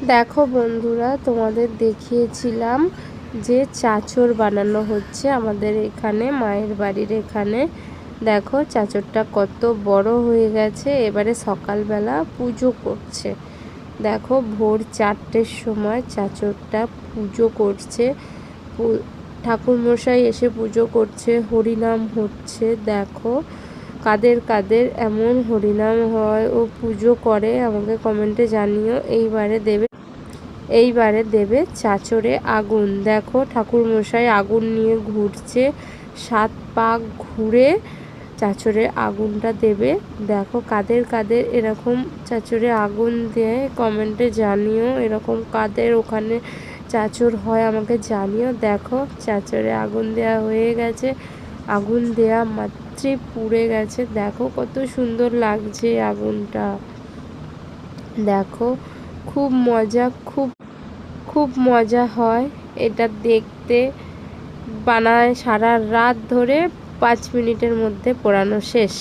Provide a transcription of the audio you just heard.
দেখো বন্ধুরা, তোমাদের দেখিয়েছিলাম যে চাচর বানানো হচ্ছে আমাদের এখানে, মায়ের বাড়ির এখানে। দেখো চাচরটা কত বড় হয়ে গেছে। এবারে সকালবেলা পুজো করছে। দেখো ভোর 4টের সময় চাচরটা পুজো করছে। ঠাকুরমশাই এসে পুজো করছে, হরিনাম হচ্ছে। দেখো কাদের কাদের এমন হরিনাম হয় ও পুজো করে আমাকে কমেন্টে জানিও। এইবারে দেবে চাচরে আগুন। দেখো ঠাকুরমশাই আগুন নিয়ে ঘুরছে, 7 পাক ঘুরে চাচরে আগুনটা দেবে। দেখো কাদের কাদের এরকম চাচরে আগুন দেয় কমেন্টে জানিও। এরকম কাদের ওখানে চাচর হয় আমাকে জানিও। দেখো চাচরে আগুন দেওয়া হয়ে গেছে, আগুন দেওয়া মাত্রই পুড়ে গেছে। দেখো কত সুন্দর লাগছে আগুনটা। দেখো খুব মজা, খুব খুব মজা হয় এটা দেখতে। বানায় সারা রাত ধরে, 5 মিনিটের মধ্যে পোড়ানো শেষ।